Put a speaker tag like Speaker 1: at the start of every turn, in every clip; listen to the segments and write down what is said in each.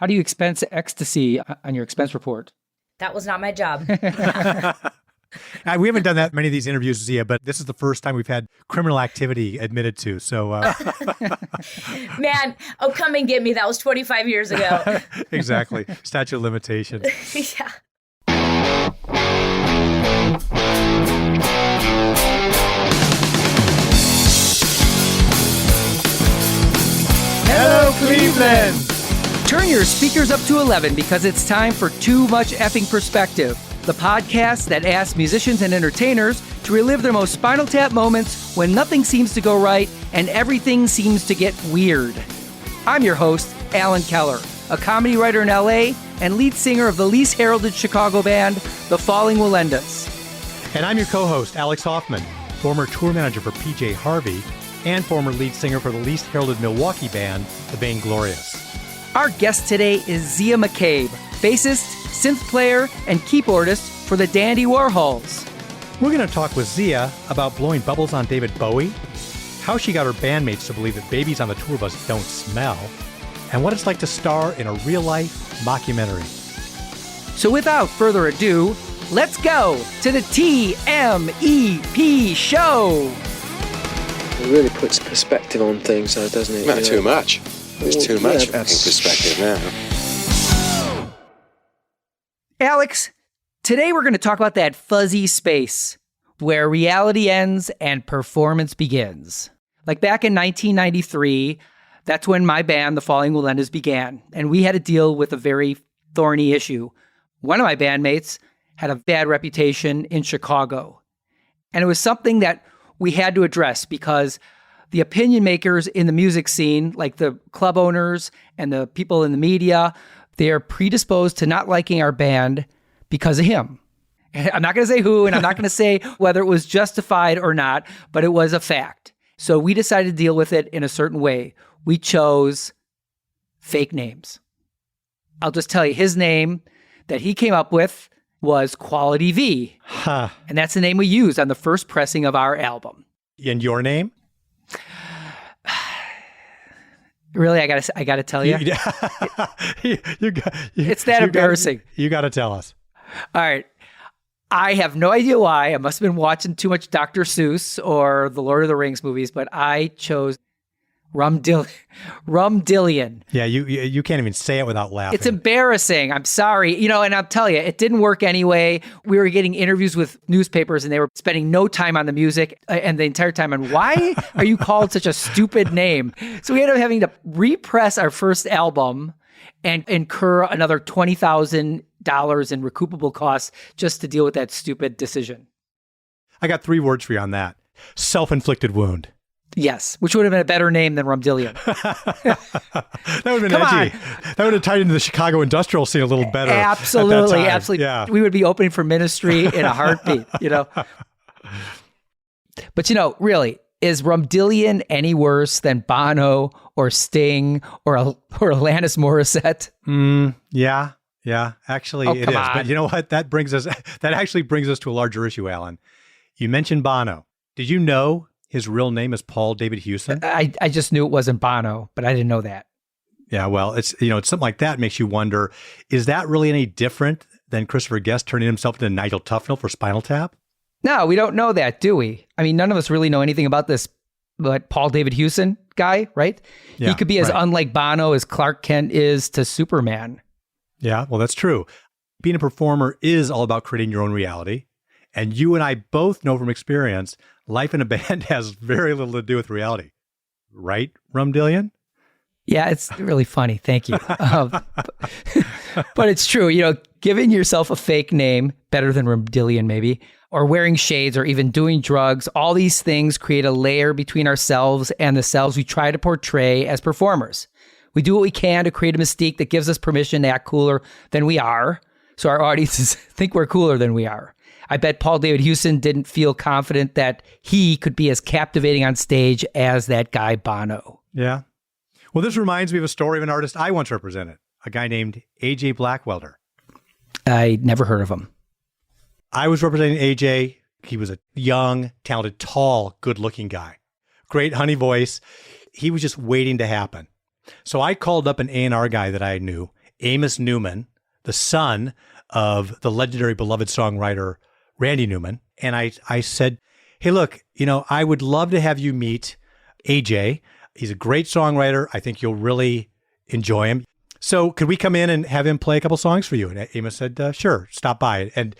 Speaker 1: How do you expense ecstasy on your expense report?
Speaker 2: That was not my job.
Speaker 3: We haven't done that many of these interviews, Zia, but this is the first time we've had criminal activity admitted to. So,
Speaker 2: Man, come and get me. That was 25 years ago.
Speaker 3: Exactly. Statute of limitations.
Speaker 2: Yeah.
Speaker 3: Hello, Cleveland!
Speaker 1: Turn your speakers up to 11 because it's time for Too Much Effing Perspective, the podcast that asks musicians and entertainers to relive their most Spinal Tap moments when nothing seems to go right and everything seems to get weird. I'm your host, Alan Keller, a comedy writer in LA and lead singer of the least heralded Chicago band, The Falling Willendas.
Speaker 3: And I'm your co-host, Alex Hoffman, former tour manager for PJ Harvey and former lead singer for the least heralded Milwaukee band, The Vainglorious.
Speaker 1: Our guest today is Zia McCabe, bassist, synth player, and keyboardist for the Dandy Warhols.
Speaker 3: We're going to talk with Zia about blowing bubbles on David Bowie, how she got her bandmates to believe that babies on the tour bus don't smell, and what it's like to star in a real-life mockumentary.
Speaker 1: So without further ado, let's go to the TMEP Show.
Speaker 4: It really puts perspective on things, doesn't it?
Speaker 5: Not too much. There's too much fucking
Speaker 4: that's...
Speaker 5: perspective now.
Speaker 1: Alex, today we're going to talk about that fuzzy space where reality ends and performance begins. Like back in 1993, that's when my band, The Falling Willendas, began, and we had to deal with a very thorny issue. One of my bandmates had a bad reputation in Chicago, and it was something that we had to address because the opinion makers in the music scene, like the club owners and the people in the media, they are predisposed to not liking our band because of him. I'm not going to say who, and I'm not going to say whether it was justified or not, but it was a fact. So we decided to deal with it in a certain way. We chose fake names. I'll just tell you, his name that he came up with was Quality V.
Speaker 3: Huh.
Speaker 1: And that's the name we used on the first pressing of our album.
Speaker 3: And your name?
Speaker 1: Really, I gotta tell you, it's that embarrassing.
Speaker 3: You got to tell us.
Speaker 1: All right, I have no idea why. I must have been watching too much Dr. Seuss or the Lord of the Rings movies, but I chose Rumdillion.
Speaker 3: Yeah, you can't even say it without laughing.
Speaker 1: It's embarrassing. I'm sorry. And I'll tell you, it didn't work anyway. We were getting interviews with newspapers and they were spending no time on the music and the entire time on why are you called such a stupid name? So we ended up having to repress our first album and incur another $20,000 in recoupable costs just to deal with that stupid decision.
Speaker 3: I got 3 words for you on that. Self-inflicted wound.
Speaker 1: Yes, which would have been a better name than Rumdillion.
Speaker 3: That would have been edgy. That would have tied into the Chicago industrial scene a little better.
Speaker 1: Absolutely, absolutely.
Speaker 3: Yeah.
Speaker 1: We would be opening for Ministry in a heartbeat, But really, is Rumdillion any worse than Bono or Sting or Alanis Morissette?
Speaker 3: Yeah. Actually, it is. But you know what? That actually brings us to a larger issue, Alan. You mentioned Bono. Did you know his real name is Paul David Hewson?
Speaker 1: I just knew it wasn't Bono, but I didn't know that.
Speaker 3: Yeah, well, it's something like that makes you wonder, is that really any different than Christopher Guest turning himself into Nigel Tufnell for Spinal Tap?
Speaker 1: No, we don't know that, do we? I mean, none of us really know anything about this but Paul David Hewson guy, right?
Speaker 3: Yeah,
Speaker 1: he could be as unlike Bono as Clark Kent is to Superman.
Speaker 3: Yeah, well, that's true. Being a performer is all about creating your own reality. And you and I both know from experience, life in a band has very little to do with reality. Right, Rumdillion?
Speaker 1: Yeah, it's really funny. Thank you. But it's true. Giving yourself a fake name, better than Rumdillion maybe, or wearing shades or even doing drugs, all these things create a layer between ourselves and the selves we try to portray as performers. We do what we can to create a mystique that gives us permission to act cooler than we are, so our audiences think we're cooler than we are. I bet Paul David Hewson didn't feel confident that he could be as captivating on stage as that guy Bono.
Speaker 3: Yeah. Well, this reminds me of a story of an artist I once represented, a guy named AJ Blackwelder.
Speaker 1: I never heard of him.
Speaker 3: I was representing AJ. He was a young, talented, tall, good-looking guy. Great honey voice. He was just waiting to happen. So I called up an A&R guy that I knew, Amos Newman, the son of the legendary beloved songwriter Randy Newman. And I said, hey, look, I would love to have you meet AJ. He's a great songwriter. I think you'll really enjoy him. So could we come in and have him play a couple songs for you? And Amos said, sure, stop by. And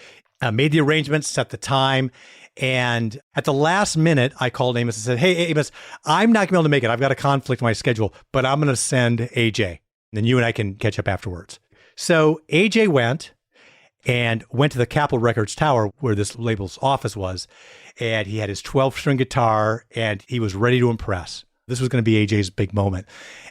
Speaker 3: made the arrangements, set the time. And at the last minute, I called Amos and said, hey, Amos, I'm not going to be able to make it. I've got a conflict in my schedule, but I'm going to send AJ. And then you and I can catch up afterwards. So AJ went to the Capitol Records Tower where this label's office was. And he had his 12-string guitar and he was ready to impress. This was going to be AJ's big moment.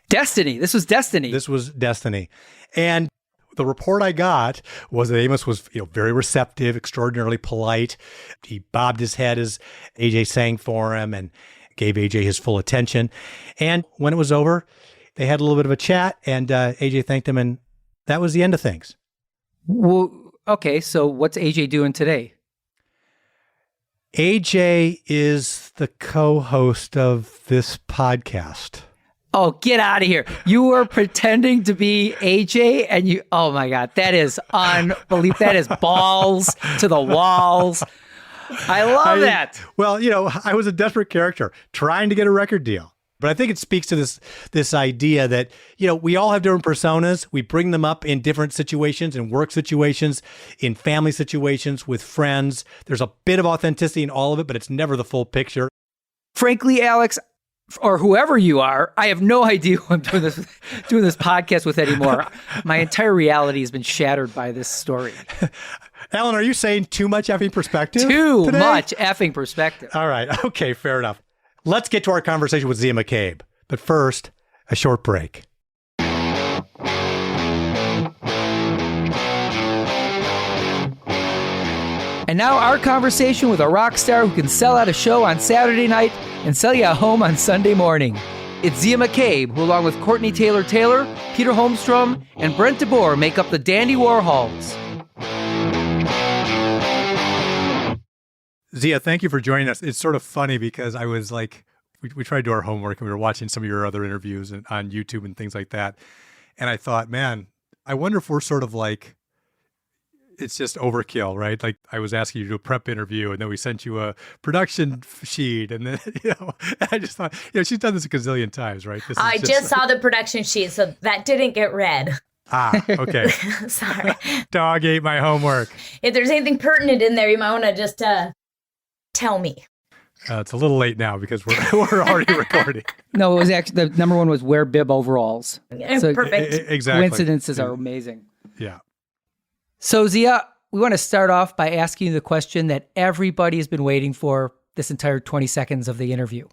Speaker 1: Destiny. This was destiny.
Speaker 3: This was destiny. And the report I got was that Amos was, very receptive, extraordinarily polite. He bobbed his head as AJ sang for him and gave AJ his full attention. And when it was over, they had a little bit of a chat and AJ thanked him, and that was the end of things.
Speaker 1: Well, okay, so what's AJ doing today?
Speaker 3: AJ is the co-host of this podcast.
Speaker 1: Oh, get out of here. You were pretending to be AJ and oh my God, that is unbelievable. That is balls to the walls. I love that.
Speaker 3: Well, I was a desperate character trying to get a record deal. But I think it speaks to this idea that, we all have different personas. We bring them up in different situations, in work situations, in family situations, with friends. There's a bit of authenticity in all of it, but it's never the full picture.
Speaker 1: Frankly, Alex, or whoever you are, I have no idea who I'm doing this podcast with anymore. My entire reality has been shattered by this story.
Speaker 3: Alan, are you saying too much effing perspective?
Speaker 1: Too
Speaker 3: today?
Speaker 1: much effing perspective.
Speaker 3: All right. Okay, fair enough. Let's get to our conversation with Zia McCabe. But first, a short break.
Speaker 1: And now our conversation with a rock star who can sell out a show on Saturday night and sell you a home on Sunday morning. It's Zia McCabe, who along with Courtney Taylor Taylor, Peter Holmstrom, and Brent DeBoer make up the Dandy Warhols.
Speaker 3: Zia, thank you for joining us. It's sort of funny because I was like, we tried to do our homework and we were watching some of your other interviews on YouTube and things like that. And I thought, man, I wonder if we're sort of like, it's just overkill, right? Like I was asking you to do a prep interview and then we sent you a production sheet. And then, I just thought, she's done this a gazillion times, right?
Speaker 2: I just saw the production sheet, so that didn't get read.
Speaker 3: Ah, okay.
Speaker 2: Sorry.
Speaker 3: Dog ate my homework.
Speaker 2: If there's anything pertinent in there, you might want to just tell me.
Speaker 3: It's a little late now because we're already recording.
Speaker 1: No, it was actually, the number one was wear bib overalls. So
Speaker 2: Perfect.
Speaker 3: Exactly.
Speaker 1: Coincidences are amazing.
Speaker 3: Yeah.
Speaker 1: So Zia, we want to start off by asking you the question that everybody has been waiting for this entire 20 seconds of the interview.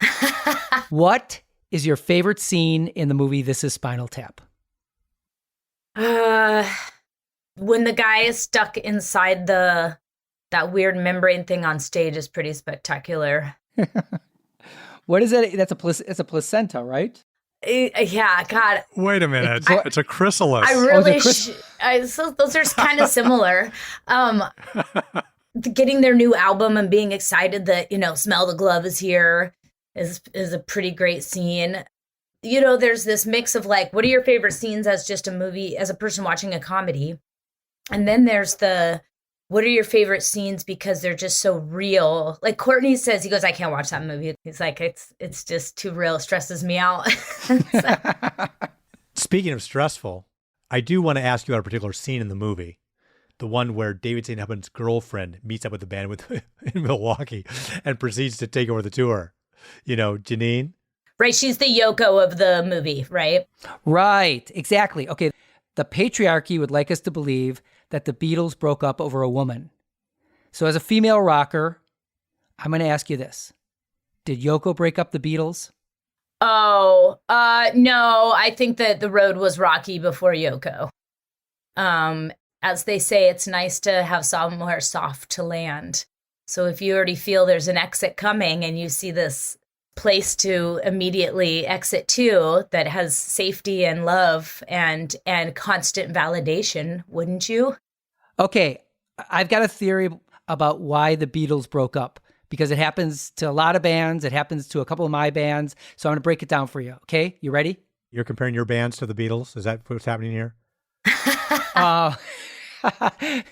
Speaker 1: What is your favorite scene in the movie This Is Spinal Tap?
Speaker 2: When the guy is stuck inside that weird membrane thing on stage is pretty spectacular.
Speaker 1: What is it? It's a placenta, right?
Speaker 2: Yeah, God.
Speaker 3: Wait a minute. It's a chrysalis.
Speaker 2: I really, so those are kind of similar. Getting their new album and being excited that, Smell the Glove is here is a pretty great scene. There's this mix of like, what are your favorite scenes as just a movie, as a person watching a comedy? And then there's what are your favorite scenes because they're just so real? Like Courtney says, he goes, I can't watch that movie. He's like, it's just too real. It stresses me out.
Speaker 3: Speaking of stressful, I do want to ask you about a particular scene in the movie. The one where David St. Hubbard's girlfriend meets up with the band in Milwaukee and proceeds to take over the tour. Janine?
Speaker 2: Right. She's the Yoko of the movie, right?
Speaker 1: Right. Exactly. Okay. The patriarchy would like us to believe that the Beatles broke up over a woman. So as a female rocker, I'm going to ask you this. Did Yoko break up the Beatles?
Speaker 2: Oh, no. I think that the road was rocky before Yoko. As they say, it's nice to have somewhere soft to land. So if you already feel there's an exit coming and you see this place to immediately exit to that has safety and love and constant validation, wouldn't you?
Speaker 1: Okay, I've got a theory about why the Beatles broke up, because it happens to a lot of bands. It happens to a couple of my bands. So I'm going to break it down for you. Okay, you ready?
Speaker 3: You're comparing your bands to the Beatles? Is that what's happening here?
Speaker 1: Uh,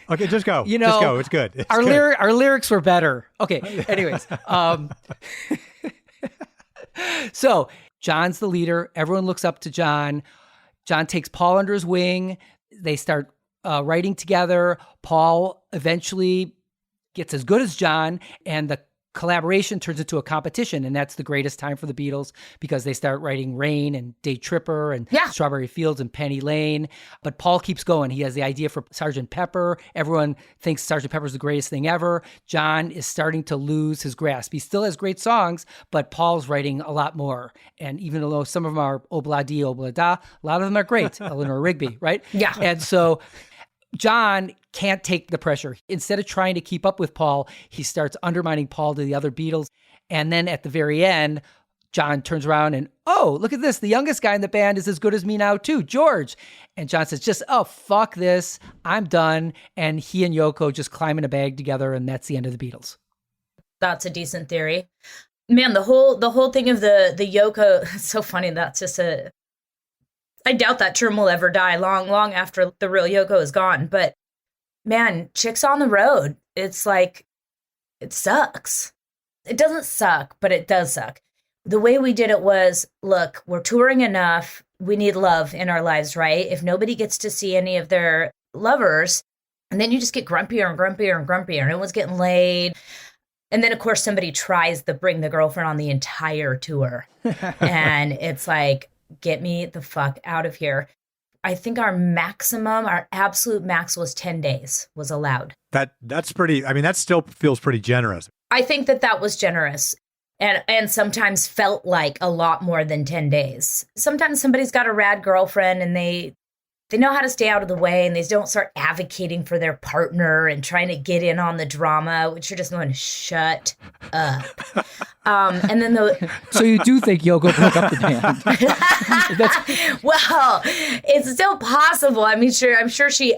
Speaker 3: Okay, just go.
Speaker 1: You know,
Speaker 3: just go. It's good. It's
Speaker 1: our
Speaker 3: good.
Speaker 1: our lyrics were better. Okay. Anyways, so John's the leader. Everyone looks up to John. John takes Paul under his wing. They start writing together. Paul eventually gets as good as John, and the collaboration turns into a competition. And that's the greatest time for the Beatles because they start writing Rain and Day Tripper and Strawberry Fields and Penny Lane. But Paul keeps going. He has the idea for Sgt. Pepper. Everyone thinks Sgt. Pepper is the greatest thing ever. John is starting to lose his grasp. He still has great songs, but Paul's writing a lot more. And even though some of them are obla-dee, obla-da, a lot of them are great. Eleanor Rigby, right?
Speaker 2: Yeah.
Speaker 1: And so John can't take the pressure. Instead of trying to keep up with Paul, he starts undermining Paul to the other Beatles. And then at the very end, John turns around and, oh, look at this. The youngest guy in the band is as good as me now too, George. And John says, fuck this. I'm done. And he and Yoko just climb in a bag together. And that's the end of the Beatles.
Speaker 2: That's a decent theory. Man, the whole thing of the Yoko, it's so funny. That's just I doubt that term will ever die long after the real Yoko is gone. But man, Chicks on the Road, it's like, it sucks. It doesn't suck, but it does suck. The way we did it was, look, we're touring enough. We need love in our lives, right? If nobody gets to see any of their lovers, and then you just get grumpier and grumpier and grumpier. No one's getting laid. And then, of course, somebody tries to bring the girlfriend on the entire tour. And it's like, get me the fuck out of here. I think our absolute max was 10 days was allowed.
Speaker 3: That's pretty, I mean, that still feels pretty generous.
Speaker 2: I think that was generous and sometimes felt like a lot more than 10 days. Sometimes somebody's got a rad girlfriend and they know how to stay out of the way and they don't start advocating for their partner and trying to get in on the drama, which you're just going, shut up. And then
Speaker 1: So you do think Yoko broke up the band?
Speaker 2: Well, it's still possible. I'm sure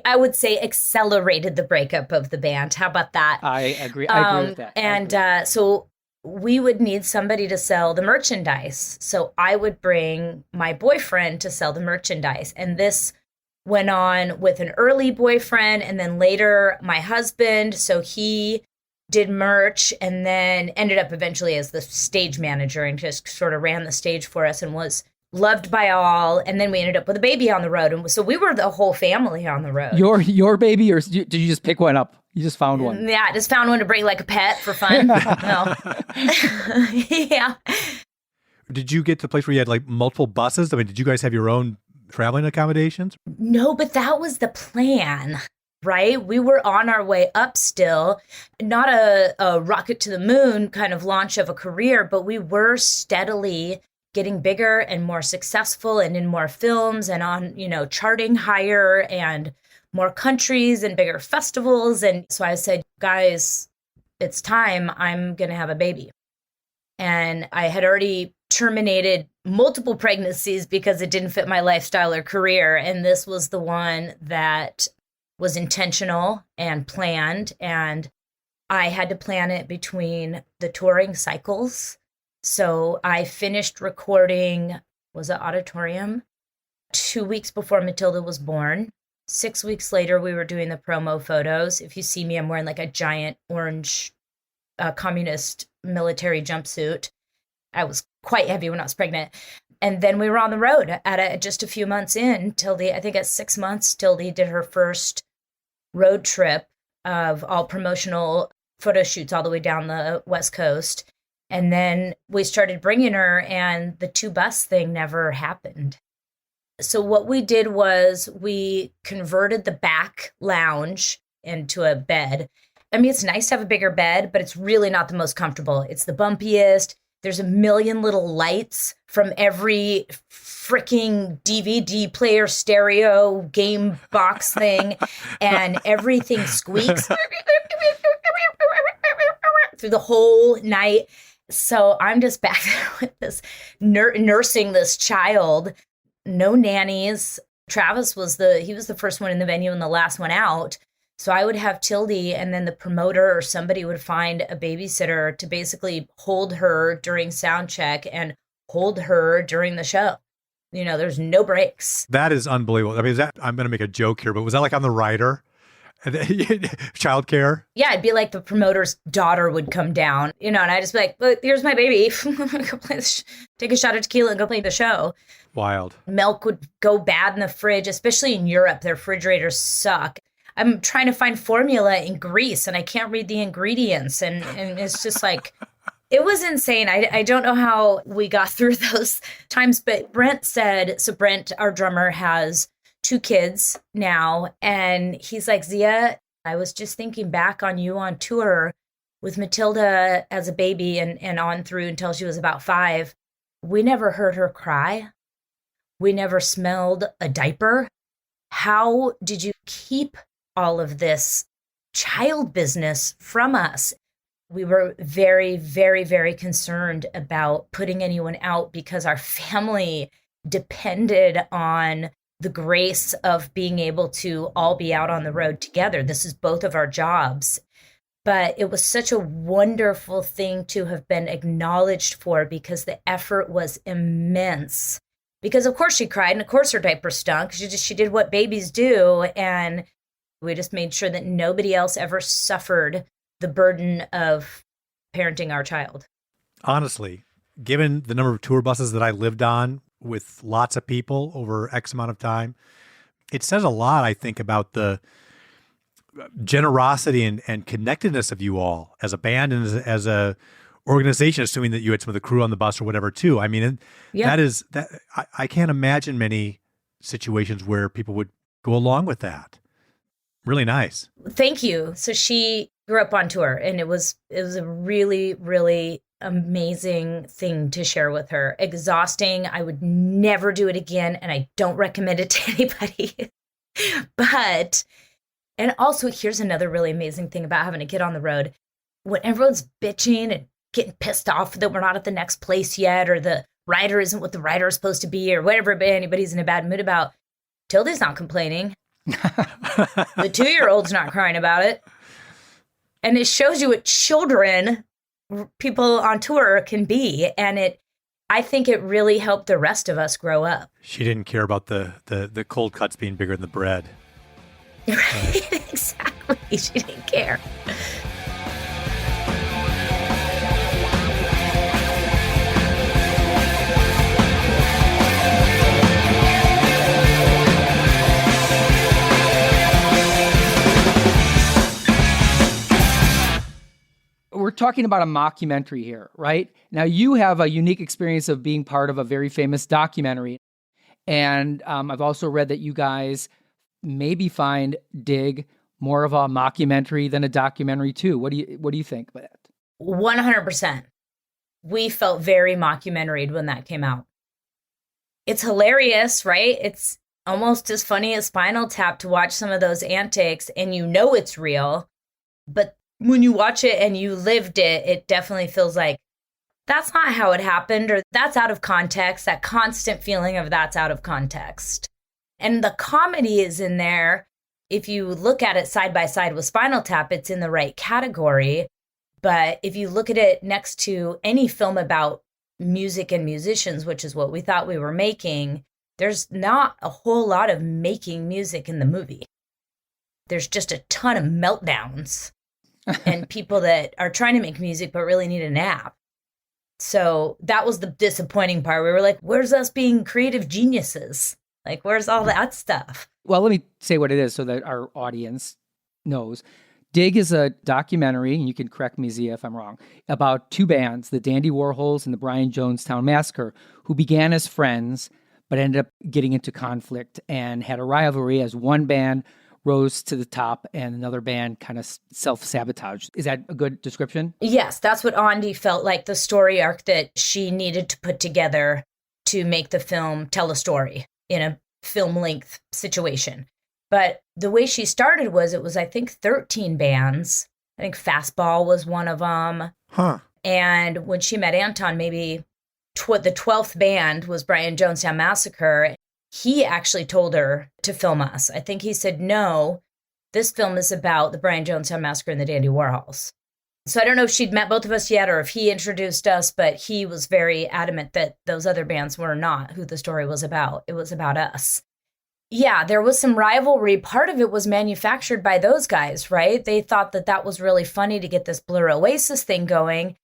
Speaker 2: I would say accelerated the breakup of the band. How about that?
Speaker 1: I agree. I agree with that.
Speaker 2: And so we would need somebody to sell the merchandise. So I would bring my boyfriend to sell the merchandise. And this went on with an early boyfriend and then later my husband. So he did merch and then ended up eventually as the stage manager and just sort of ran the stage for us and was loved by all. And then we ended up with a baby on the road. And so we were the whole family on the road.
Speaker 1: Your baby, or did you just pick one up? You just found one?
Speaker 2: Yeah, I just found one to bring like a pet for fun. No. Yeah.
Speaker 3: Did you get to the place where you had like multiple buses? I mean, did you guys have your own traveling accommodations?
Speaker 2: No, but that was the plan, right? We were on our way up still, not a rocket to the moon kind of launch of a career, but we were steadily getting bigger and more successful and in more films and on, charting higher and more countries and bigger festivals. And so I said, guys, it's time. I'm going to have a baby. And I had already terminated multiple pregnancies because it didn't fit my lifestyle or career. And this was the one that was intentional and planned. And I had to plan it between the touring cycles. So I finished recording, was it Auditorium? 2 weeks before Matilda was born. 6 weeks later, we were doing the promo photos. If you see me, I'm wearing like a giant orange communist military jumpsuit. I was quite heavy when I was pregnant. And then we were on the road just a few months in. I think at 6 months, Tildy did her first road trip of all promotional photo shoots all the way down the West Coast. And then we started bringing her and the 2-bus thing never happened. So what we did was we converted the back lounge into a bed. I mean, it's nice to have a bigger bed, but it's really not the most comfortable. It's the bumpiest. There's a million little lights from every freaking DVD player, stereo, game box thing, and everything squeaks through the whole night. So I'm just back there with this nursing this child. No nannies. Travis was the first one in the venue and the last one out. So I would have Tildy and then the promoter or somebody would find a babysitter to basically hold her during sound check and hold her during the show. There's no breaks.
Speaker 3: That is unbelievable. I mean, I'm going to make a joke here, but was that like on the rider? Childcare?
Speaker 2: Yeah, it'd be like the promoter's daughter would come down, and I'd just be like, look, here's my baby. Go play take a shot of tequila and go play the show.
Speaker 3: Wild.
Speaker 2: Milk would go bad in the fridge, especially in Europe. Their refrigerators suck. I'm trying to find formula in Greece, and I can't read the ingredients. And it's just like, it was insane. I don't know how we got through those times, but Brent, our drummer, has 2 kids now. And he's like, Zia, I was just thinking back on you on tour with Matilda as a baby and on through until she was about 5. We never heard her cry. We never smelled a diaper. How did you keep all of this child business from us? We were very, very, very concerned about putting anyone out because our family depended on the grace of being able to all be out on the road together. This is both of our jobs. But it was such a wonderful thing to have been acknowledged for because the effort was immense. Because of course she cried and of course her diaper stunk. She did what babies do. And we just made sure that nobody else ever suffered the burden of parenting our child.
Speaker 3: Honestly, given the number of tour buses that I lived on with lots of people over X amount of time, it says a lot, I think, about the generosity and connectedness of you all as a band and as a organization, assuming that you had some of the crew on the bus or whatever too. I mean, I can't imagine many situations where people would go along with that. Really nice.
Speaker 2: Thank you. So she grew up on tour, and it was a really, really amazing thing to share with her. Exhausting. I would never do it again, and I don't recommend it to anybody. And also, here's another really amazing thing about having a kid on the road. When everyone's bitching and getting pissed off that we're not at the next place yet, or the rider isn't what the rider is supposed to be, or whatever anybody's in a bad mood about, Tilda's not complaining. The 2-year-old's not crying about it. And it shows you what people on tour can be. And I think it really helped the rest of us grow up.
Speaker 3: She didn't care about the cold cuts being bigger than the bread.
Speaker 2: Right, exactly. She didn't care.
Speaker 1: We're talking about a mockumentary here, right? Now, you have a unique experience of being part of a very famous documentary. And I've also read that you guys maybe find Dig more of a mockumentary than a documentary too. What do you think about that?
Speaker 2: 100%. We felt very mockumentary when that came out. It's hilarious, right? It's almost as funny as Spinal Tap to watch some of those antics, and it's real. But when you watch it and you lived it, it definitely feels like that's not how it happened, or that's out of context, that constant feeling of that's out of context. And the comedy is in there. If you look at it side by side with Spinal Tap, it's in the right category. But if you look at it next to any film about music and musicians, which is what we thought we were making, there's not a whole lot of making music in the movie. There's just a ton of meltdowns and people that are trying to make music but really need a nap. So that was the disappointing part. We were like, where's us being creative geniuses? Like, where's all that stuff?
Speaker 1: Well, let me say what it is so that our audience knows. Dig is a documentary, and you can correct me, Zia, if I'm wrong, about 2 bands, the Dandy Warhols and the Brian Jonestown Massacre, who began as friends but ended up getting into conflict and had a rivalry as one band rose to the top and another band kind of self-sabotaged. Is that a good description?
Speaker 2: Yes, that's what Andi felt like the story arc that she needed to put together to make the film tell a story in a film-length situation. But the way she started was, it was, I think, 13 bands. I think Fastball was one of them.
Speaker 3: Huh.
Speaker 2: And when she met Anton, maybe the 12th band was Brian Jonestown Massacre. He actually told her to film us. I think he said, no, this film is about the Brian Jonestown Massacre and the Dandy Warhols. So I don't know if she'd met both of us yet or if he introduced us, but he was very adamant that those other bands were not who the story was about. It was about us. Yeah, there was some rivalry. Part of it was manufactured by those guys, right? They thought that that was really funny to get this Blur Oasis thing going.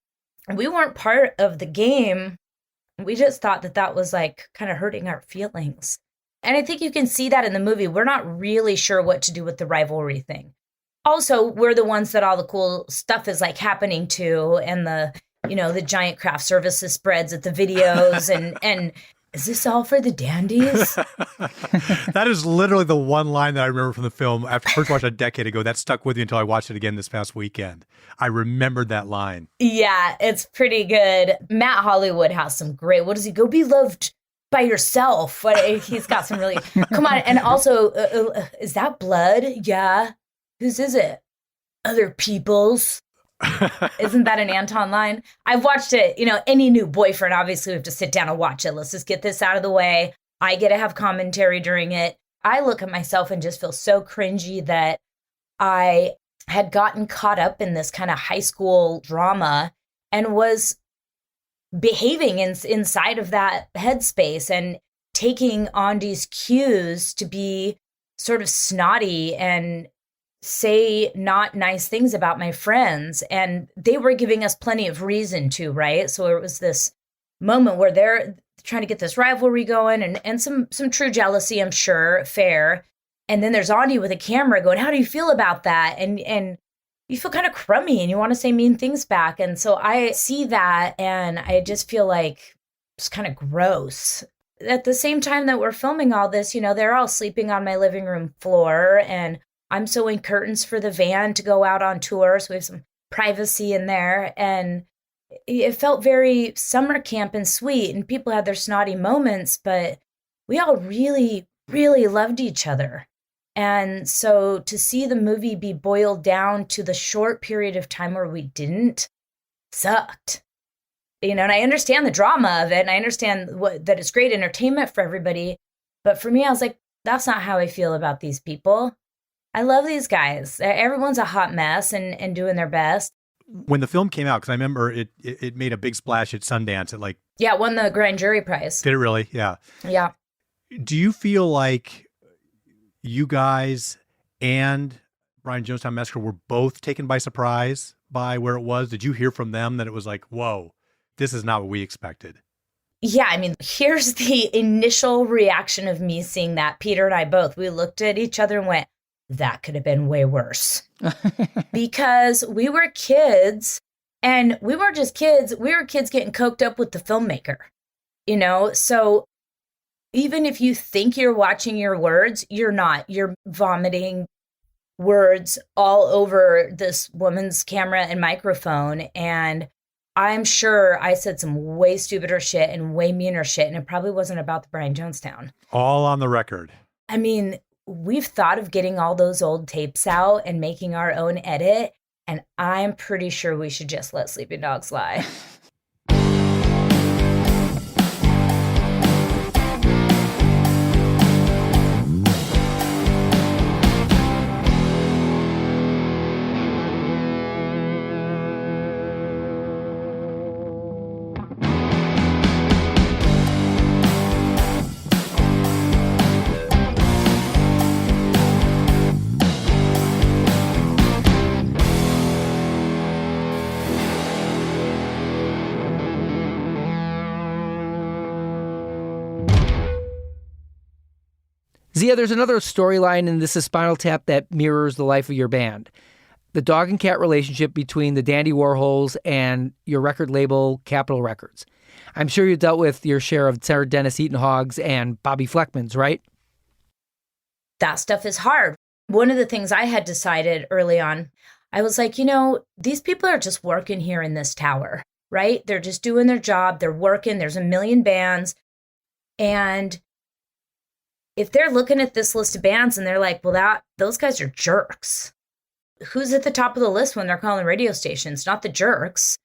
Speaker 2: We weren't part of the game. We just thought that that was like kind of hurting our feelings. And I think you can see that in the movie. We're not really sure what to do with the rivalry thing. Also, we're the ones that all the cool stuff is like happening to, and the giant craft services spreads at the videos and is this all for the dandies?
Speaker 3: That is literally the one line that I remember from the film. After first watched it a decade ago, that stuck with me until I watched it again this past weekend. I remembered that line.
Speaker 2: Yeah, it's pretty good. Matt Hollywood has some great, what does he go be loved by yourself? He's got some really, come on. And also, is that blood? Yeah. Whose is it? Other people's. Isn't that an Anton line? I've watched it, any new boyfriend, obviously we have to sit down and watch it. Let's just get this out of the way. I get to have commentary during it. I look at myself and just feel so cringy that I had gotten caught up in this kind of high school drama and was behaving inside of that headspace and taking Andy's cues to be sort of snotty and say not nice things about my friends. And they were giving us plenty of reason to, right? So it was this moment where they're trying to get this rivalry going and some true jealousy, I'm sure, fair. And then there's Andy with a camera going, how do you feel about that? And you feel kind of crummy and you want to say mean things back. And so I see that and I just feel like it's kind of gross. At the same time that we're filming all this, they're all sleeping on my living room floor and I'm sewing curtains for the van to go out on tour. So we have some privacy in there. And it felt very summer camp and sweet. And people had their snotty moments, but we all really, really loved each other. And so to see the movie be boiled down to the short period of time where we didn't sucked. And I understand the drama of it. And I understand that it's great entertainment for everybody. But for me, I was like, that's not how I feel about these people. I love these guys. Everyone's a hot mess and doing their best.
Speaker 3: When the film came out, because I remember it made a big splash at Sundance.
Speaker 2: It won the grand jury prize.
Speaker 3: Did it really? Yeah.
Speaker 2: Yeah.
Speaker 3: Do you feel like you guys and Brian Jonestown Massacre were both taken by surprise by where it was? Did you hear from them that it was like, whoa, this is not what we expected?
Speaker 2: Yeah, here's the initial reaction of me seeing that. Peter and I both, we looked at each other and went, that could have been way worse. Because we were kids, and we weren't just kids, we were kids getting coked up with the filmmaker, So even if you think you're watching your words, you're not. You're vomiting words all over this woman's camera and microphone. And I'm sure I said some way stupider shit and way meaner shit, and it probably wasn't about the Brian Jonestown.
Speaker 3: All on the record.
Speaker 2: We've thought of getting all those old tapes out and making our own edit, and I'm pretty sure we should just let sleeping dogs lie.
Speaker 1: Zia, there's another storyline in This Is Spinal Tap that mirrors the life of your band. The dog and cat relationship between the Dandy Warhols and your record label, Capitol Records. I'm sure you dealt with your share of Sarah Dennis Eaton Hogs and Bobby Fleckman's, right?
Speaker 2: That stuff is hard. One of the things I had decided early on, I was like, these people are just working here in this tower, right? They're just doing their job. They're working. There's a million bands. And if they're looking at this list of bands and they're like, well, those guys are jerks. Who's at the top of the list when they're calling radio stations? Not the jerks,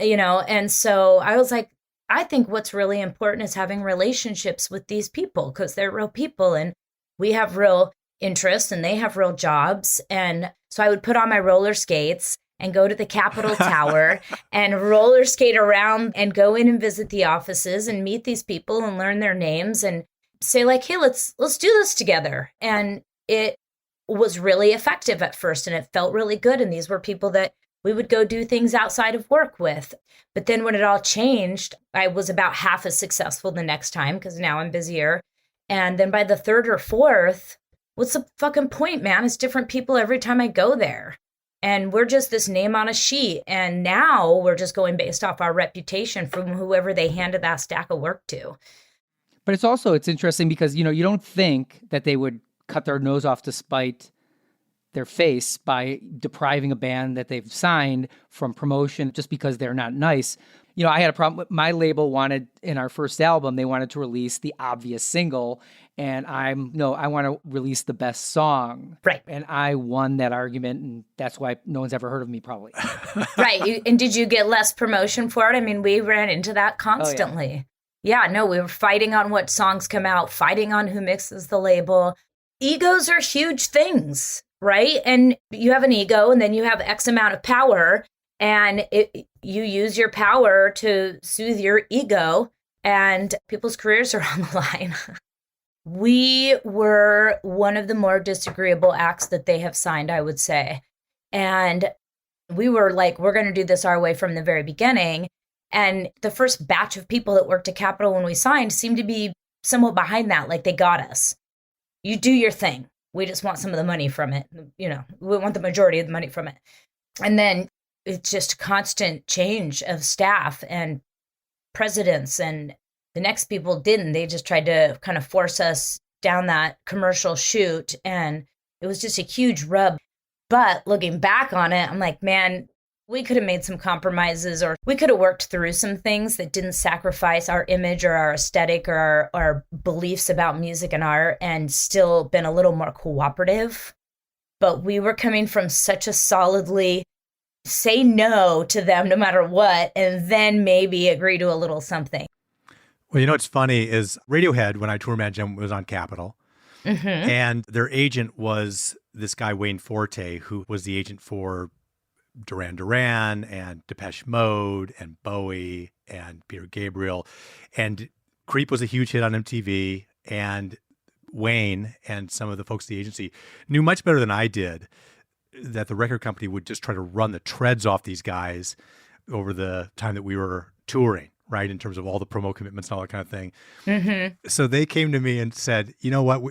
Speaker 2: And so I was like, I think what's really important is having relationships with these people because they're real people and we have real interests and they have real jobs. And so I would put on my roller skates and go to the Capitol Tower and roller skate around and go in and visit the offices and meet these people and learn their names and say like, hey, let's do this together. And it was really effective at first and it felt really good. And these were people that we would go do things outside of work with. But then when it all changed, I was about half as successful the next time because now I'm busier. And then by the third or fourth, what's the fucking point, man? It's different people every time I go there. And we're just this name on a sheet. And now we're just going based off our reputation from whoever they handed that stack of work to.
Speaker 1: But it's interesting because, you don't think that they would cut their nose off to spite their face by depriving a band that they've signed from promotion just because they're not nice. I had a problem with my label wanted in our first album, they wanted to release the obvious single. And I want to release the best song.
Speaker 2: Right.
Speaker 1: And I won that argument. And that's why no one's ever heard of me probably.
Speaker 2: Right. And did you get less promotion for it? I mean, we ran into that constantly. Oh, yeah, no, we were fighting on what songs come out, fighting on who mixes the label. Egos are huge things, right? And you have an ego and then you have X amount of power. And you use your power to soothe your ego and people's careers are on the line. We were one of the more disagreeable acts that they have signed, I would say. And we were like, we're going to do this our way from the very beginning. And the first batch of people that worked at Capitol when we signed seemed to be somewhat behind that, like they got us. You do your thing. We just want some of the money from it. We want the majority of the money from it. And then it's just a constant change of staff and presidents, and the next people didn't. They just tried to kind of force us down that commercial chute, and it was just a huge rub. But looking back on it, I'm like, man, we could have made some compromises, or we could have worked through some things that didn't sacrifice our image or our aesthetic or our beliefs about music and art, and still been a little more cooperative. But we were coming from such a solidly say no to them no matter what, and then maybe agree to a little something.
Speaker 3: Well, what's funny is Radiohead, when I tour managed them, was on Capitol. Mm-hmm. And their agent was this guy, Wayne Forte, who was the agent for Duran Duran and Depeche Mode and Bowie and Peter Gabriel. And Creep was a huge hit on MTV. And Wayne and some of the folks at the agency knew much better than I did that the record company would just try to run the treads off these guys over the time that we were touring, right, in terms of all the promo commitments and all that kind of thing. Mm-hmm. So they came to me and said, you know what,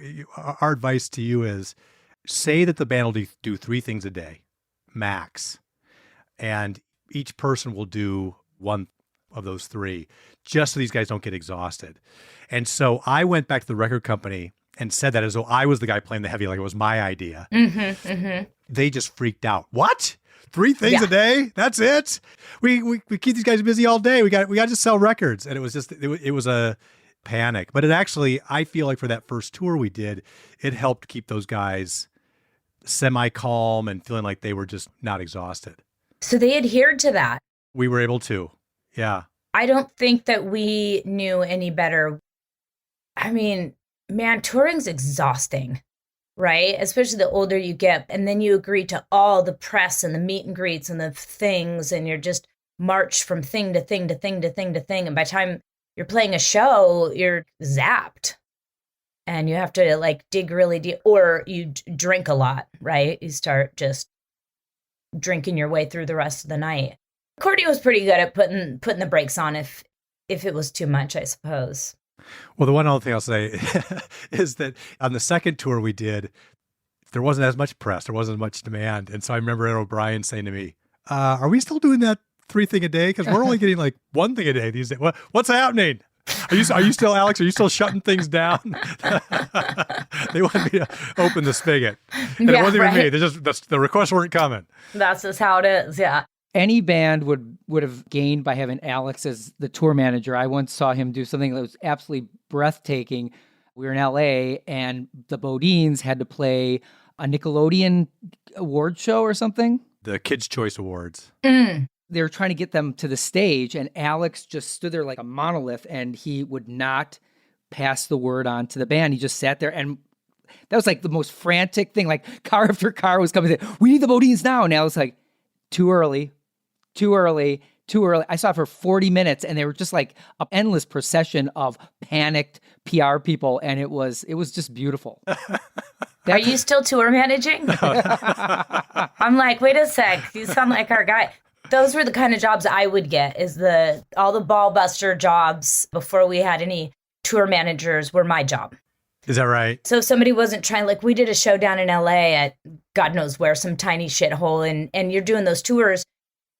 Speaker 3: our advice to you is say that the band will do 3 things a day, max. And each person will do one of those 3, just so these guys don't get exhausted. And so I went back to the record company and said that as though I was the guy playing the heavy, like it was my idea. Mm-hmm, mm-hmm. They just freaked out. What? 3 things a day? That's it? We keep these guys busy all day. We got to sell records. And it was just, it was a panic. But it actually, I feel like for that first tour we did, it helped keep those guys semi-calm and feeling like they were just not exhausted.
Speaker 2: So they adhered to that.
Speaker 3: We were able to. Yeah.
Speaker 2: I don't think that we knew any better. I mean, man, touring's exhausting, right? Especially the older you get. And then you agree to all the press and the meet and greets and the things, and you're just marched from thing to thing to thing to thing to thing. And by the time you're playing a show, you're zapped. And you have to like dig really deep, or you drink a lot, right? You start just drinking your way through the rest of the night. Cordy was pretty good at putting the brakes on if it was too much, I suppose.
Speaker 3: Well, the one other thing I'll say is that on the second tour we did, there wasn't as much press, there wasn't as much demand. And so I remember Ed O'Brien saying to me, are we still doing that 3 thing a day? Because we're only getting like 1 thing a day these days. What's happening? Are you still, Alex? Are you still shutting things down? They wanted me to open the spigot. And it wasn't even me. The requests weren't coming.
Speaker 2: That's just how it is, yeah.
Speaker 1: Any band would have gained by having Alex as the tour manager. I once saw him do something that was absolutely breathtaking. We were in LA and the Bodines had to play a Nickelodeon award show or something.
Speaker 3: The Kids' Choice Awards.
Speaker 2: Mm.
Speaker 1: They were trying to get them to the stage, and Alex just stood there like a monolith, and he would not pass the word on to the band. He just sat there, and that was like the most frantic thing. Like car after car was coming in. We need the Bodines now. And Alex was like, too early, too early, too early. I saw it for 40 minutes and they were just like an endless procession of panicked PR people. And it was just beautiful.
Speaker 2: Are you still tour managing? I'm like, wait a sec. You sound like our guy. Those were the kind of jobs I would get, is all the ball buster jobs before we had any tour managers were my job.
Speaker 3: Is that right?
Speaker 2: So if somebody wasn't trying, like we did a show down in LA at God knows where, some tiny shithole, and you're doing those tours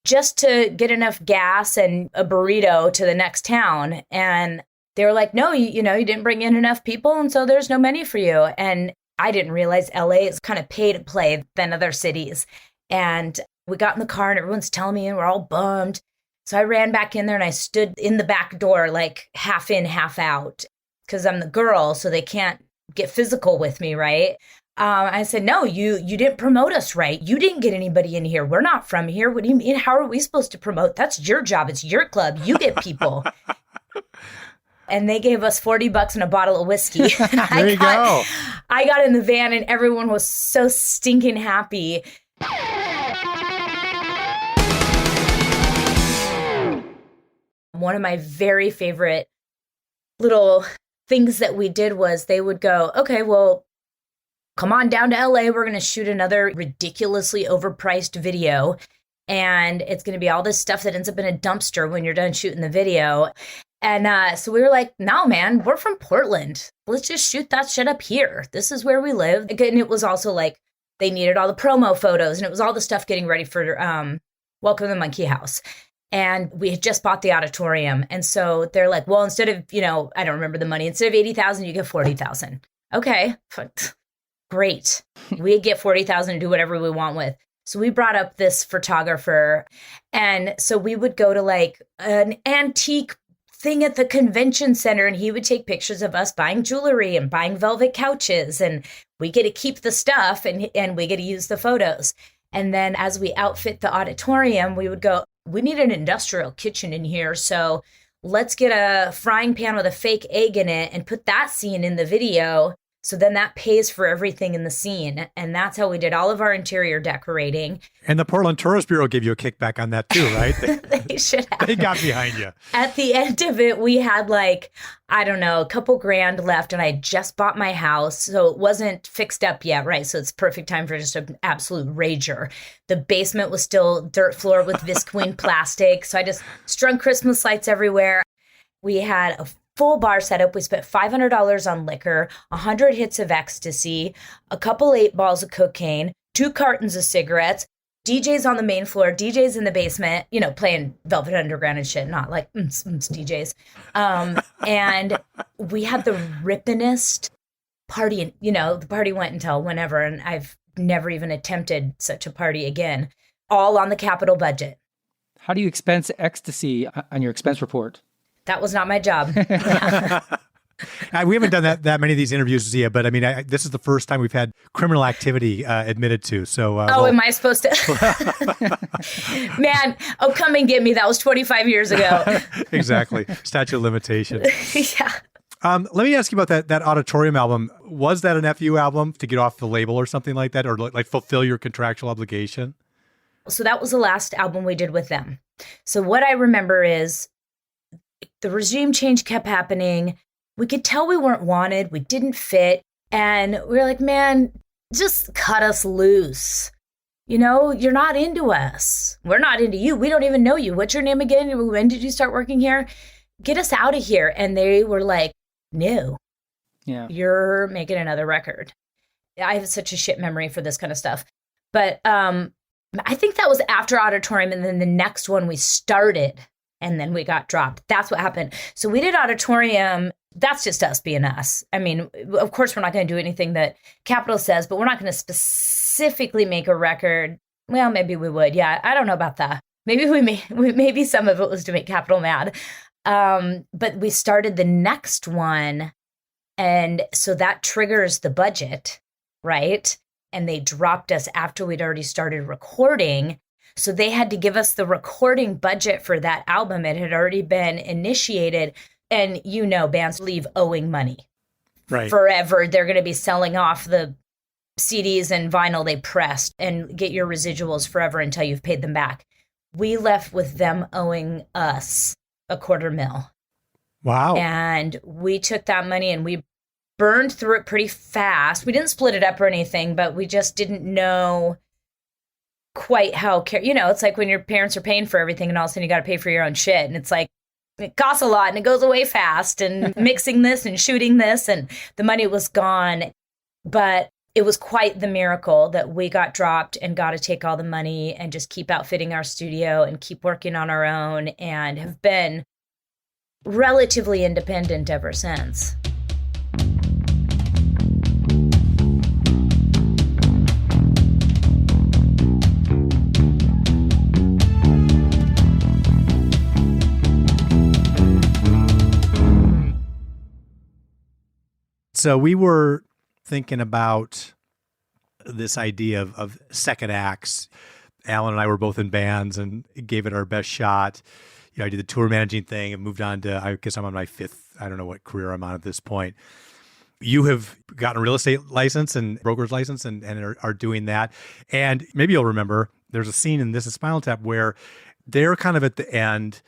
Speaker 2: just to get enough gas and a burrito to the next town. And they were like, no, you didn't bring in enough people, and so there's no money for you. And I didn't realize LA is kind of pay to play than other cities. And we got in the car and everyone's telling me and we're all bummed. So I ran back in there and I stood in the back door, like half in, half out, because I'm the girl, so they can't get physical with me, right? I said, no, you didn't promote us right. You didn't get anybody in here. We're not from here. What do you mean? How are we supposed to promote? That's your job. It's your club. You get people. And they gave us $40 and a bottle of whiskey.
Speaker 3: There you go.
Speaker 2: I got in the van and everyone was so stinking happy. One of my very favorite little things that we did was they would go, okay, well, come on down to LA. We're going to shoot another ridiculously overpriced video. And it's going to be all this stuff that ends up in a dumpster when you're done shooting the video. And so we were like, no, man, we're from Portland. Let's just shoot that shit up here. This is where we live. And it was also like they needed all the promo photos and it was all the stuff getting ready for Welcome to the Monkey House. And we had just bought the auditorium. And so they're like, well, instead of, I don't remember the money, instead of 80,000, you get 40,000. Okay, great. We get 40,000 to do whatever we want with. So we brought up this photographer. And so we would go to like an antique thing at the convention center and he would take pictures of us buying jewelry and buying velvet couches, and we get to keep the stuff and we get to use the photos. And then as we outfit the auditorium, we would go, we need an industrial kitchen in here, so let's get a frying pan with a fake egg in it and put that scene in the video. So then that pays for everything in the scene. And that's how we did all of our interior decorating.
Speaker 3: And the Portland Tourist Bureau gave you a kickback on that too, right?
Speaker 2: They should have.
Speaker 3: They got behind you.
Speaker 2: At the end of it, we had like, I don't know, a couple grand left and I just bought my house. So it wasn't fixed up yet, right? So it's perfect time for just an absolute rager. The basement was still dirt floor with visqueen plastic. So I just strung Christmas lights everywhere. We had a full bar setup. We spent $500 on liquor, 100 hits of ecstasy, a couple 8 balls of cocaine, 2 cartons of cigarettes, DJs on the main floor, DJs in the basement, playing Velvet Underground and shit, not like DJs. And we had the rippinest party. And, the party went until whenever, and I've never even attempted such a party again, all on the Capitol budget.
Speaker 1: How do you expense ecstasy on your expense report?
Speaker 2: That was not my job.
Speaker 3: We haven't done that many of these interviews, Zia, but I mean, this is the first time we've had criminal activity admitted to. So,
Speaker 2: am I supposed to? Man, come and get me. That was 25 years ago.
Speaker 3: Exactly. Statute of limitations.
Speaker 2: Yeah.
Speaker 3: Let me ask you about that auditorium album. Was that an FU album to get off the label or something like that, or like fulfill your contractual obligation?
Speaker 2: So that was the last album we did with them. So what I remember is the regime change kept happening. We could tell we weren't wanted. We didn't fit. And we were like, man, just cut us loose. You're not into us. We're not into you. We don't even know you. What's your name again? When did you start working here? Get us out of here. And they were like, no, you're making another record. I have such a shit memory for this kind of stuff. But I think that was after Auditorium. And then the next one we started. And then we got dropped. That's what happened. So we did Auditorium. That's just us being us. I mean, of course, we're not going to do anything that Capitol says, but we're not going to specifically make a record. Well, maybe we would. Yeah, I don't know about that. Maybe maybe some of it was to make Capitol mad. But we started the next one. And so that triggers the budget, right? And they dropped us after we'd already started recording. So they had to give us the recording budget for that album. It had already been initiated. And bands leave owing money.
Speaker 3: Right.
Speaker 2: Forever. They're going to be selling off the CDs and vinyl they pressed and get your residuals forever until you've paid them back. We left with them owing us $250,000.
Speaker 3: Wow.
Speaker 2: And we took that money and we burned through it pretty fast. We didn't split it up or anything, but we just didn't know quite how, it's like when your parents are paying for everything and all of a sudden you got to pay for your own shit. And it's like, it costs a lot and it goes away fast, and mixing this and shooting this, and the money was gone. But it was quite the miracle that we got dropped and got to take all the money and just keep outfitting our studio and keep working on our own, and have been relatively independent ever since.
Speaker 3: So we were thinking about this idea of second acts. Alan and I were both in bands and gave it our best shot. I did the tour managing thing and moved on to, I guess I'm on my fifth, I don't know what career I'm on at this point. You have gotten a real estate license and broker's license and are doing that. And maybe you'll remember, there's a scene in This Is Spinal Tap where they're kind of at the end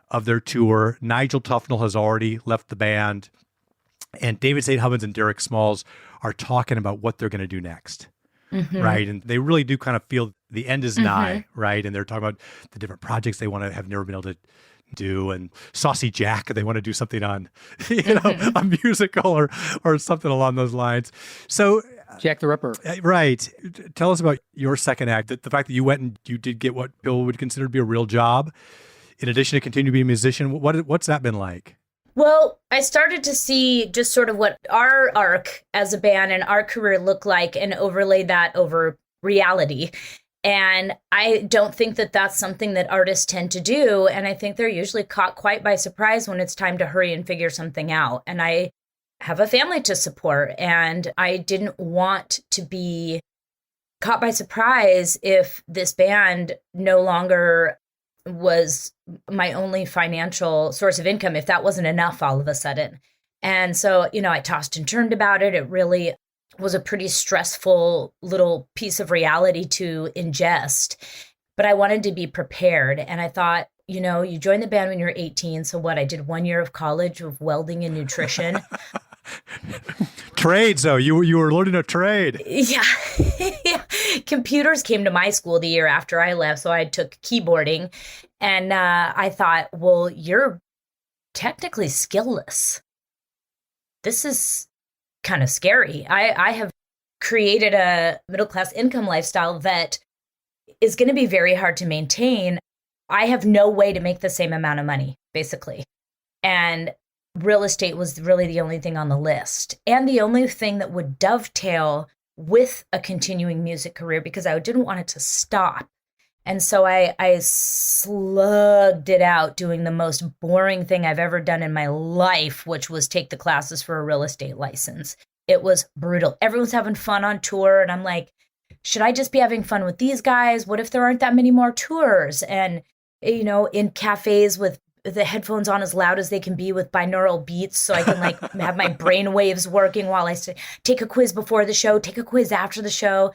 Speaker 3: of their tour. Nigel Tufnell has already left the band. And David St. Hubbins and Derek Smalls are talking about what they're going to do next, right? And they really do kind of feel the end is nigh, right? And they're talking about the different projects they want to have never been able to do. And Saucy Jack, they want to do something on, a musical or something along those lines. So
Speaker 1: Jack the Ripper.
Speaker 3: Right. Tell us about your second act, the fact that you went and you did get what Bill would consider to be a real job, in addition to continue to be a musician. What's that been like?
Speaker 2: Well, I started to see just sort of what our arc as a band and our career looked like and overlaid that over reality. And I don't think that that's something that artists tend to do. And I think they're usually caught quite by surprise when it's time to hurry and figure something out. And I have a family to support, and I didn't want to be caught by surprise if this band no longer was my only financial source of income, if that wasn't enough all of a sudden. And so, I tossed and turned about it. It really was a pretty stressful little piece of reality to ingest, but I wanted to be prepared. And I thought, you join the band when you're 18. So what? I did 1 year of college of welding and nutrition.
Speaker 3: Trade. So you were learning a trade.
Speaker 2: Yeah. Yeah. Computers came to my school the year after I left. So I took keyboarding, and I thought, well, you're technically skillless. This is kind of scary. I have created a middle-class income lifestyle that is going to be very hard to maintain. I have no way to make the same amount of money, basically. And real estate was really the only thing on the list, and the only thing that would dovetail with a continuing music career, because I didn't want it to stop. And so I slugged it out doing the most boring thing I've ever done in my life, which was take the classes for a real estate license. It was brutal. Everyone's having fun on tour, and I'm like, should I just be having fun with these guys? What if there aren't that many more tours? And, in cafes with the headphones on as loud as they can be with binaural beats, so I can have my brain waves working while I take a quiz before the show, take a quiz after the show.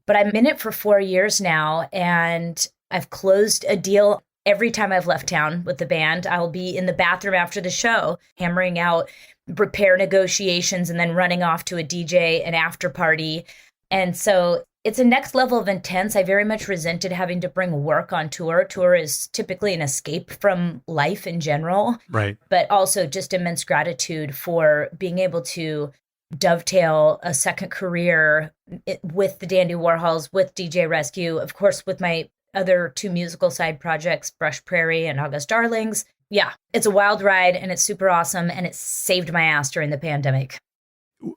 Speaker 2: But I'm in it for 4 years now, and I've closed a deal every time I've left town with the band. I'll be in the bathroom after the show, hammering out repair negotiations and then running off to a DJ, an after party. And so it's a next level of intense. I very much resented having to bring work on tour. Tour is typically an escape from life in general.
Speaker 3: Right.
Speaker 2: But also just immense gratitude for being able to dovetail a second career with the Dandy Warhols, with DJ Rescue, of course, with my other 2 musical side projects, Brush Prairie and August Darlings. Yeah, it's a wild ride, and it's super awesome, and it saved my ass during the pandemic.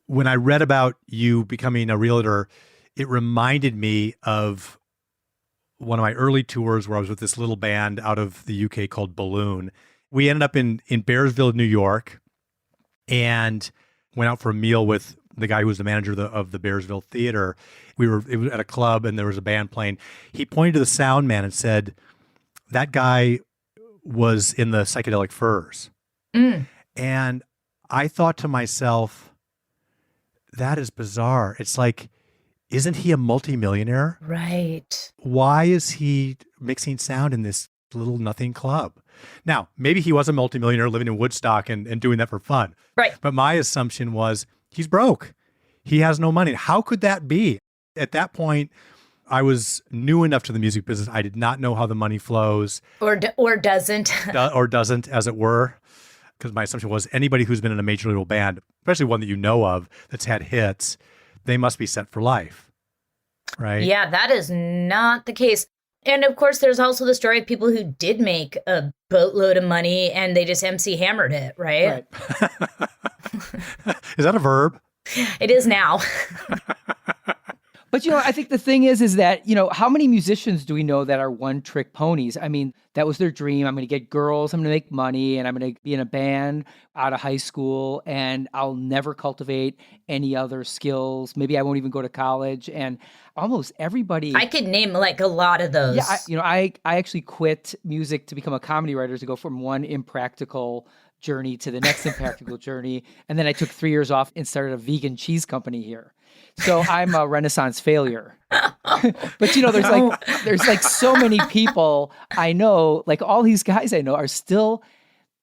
Speaker 3: When I read about you becoming a realtor, it reminded me of one of my early tours where I was with this little band out of the UK called Balloon. We ended up in Bearsville, New York, and went out for a meal with the guy who was the manager of the Bearsville Theater. It was at a club, and there was a band playing. He pointed to the sound man and said, that guy was in the Psychedelic Furs. And I thought to myself, that is bizarre. It's like, Isn't he a multimillionaire?
Speaker 2: Right.
Speaker 3: Why is he mixing sound in this little nothing club? Now, maybe he was a multimillionaire living in Woodstock and doing that for fun.
Speaker 2: Right.
Speaker 3: But my assumption was he's broke. He has no money. How could that be? At that point, I was new enough to the music business. I did not know how the money flows.
Speaker 2: Or doesn't.
Speaker 3: Or doesn't, as it were. Because my assumption was anybody who's been in a major label band, especially one that you know of that's had hits, they must be set for life, right?
Speaker 2: Yeah, that is not the case. And of course, there's also the story of people who did make a boatload of money and they just MC Hammered it, right?
Speaker 3: Is that a verb?
Speaker 2: It is now.
Speaker 1: But, I think the thing is that, how many musicians do we know that are one-trick ponies? I mean, that was their dream. I'm going to get girls, I'm going to make money, and I'm going to be in a band out of high school, and I'll never cultivate any other skills. Maybe I won't even go to college. And almost everybody...
Speaker 2: I could name like a lot of those.
Speaker 1: Yeah, I actually quit music to become a comedy writer, to go from one impractical journey to the next impractical journey. And then I took 3 years off and started a vegan cheese company here. So I'm a Renaissance failure. But there's like so many people I know, like all these guys I know are still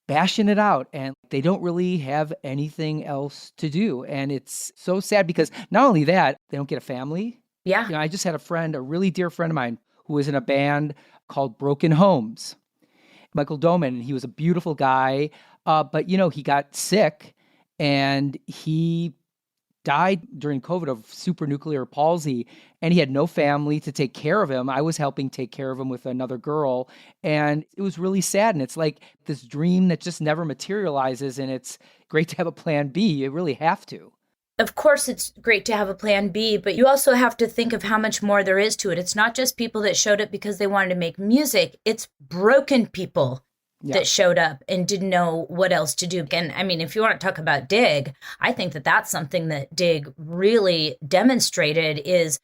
Speaker 1: bashing it out and they don't really have anything else to do. And it's so sad because not only that, they don't get a family.
Speaker 2: Yeah.
Speaker 1: I just had a really dear friend of mine who was in a band called Broken Homes. Michael Doman, he was a beautiful guy, but he got sick and he died during COVID of supranuclear palsy, and he had no family to take care of him. I was helping take care of him with another girl, and it was really sad. And it's like this dream that just never materializes, and it's great to have a plan B. You really have to.
Speaker 2: Of course, it's great to have a plan B, but you also have to think of how much more there is to it. It's not just people that showed up because they wanted to make music. It's broken people that showed up and didn't know what else to do. And I mean, if you want to talk about Dig, I think that that's something that Dig really demonstrated is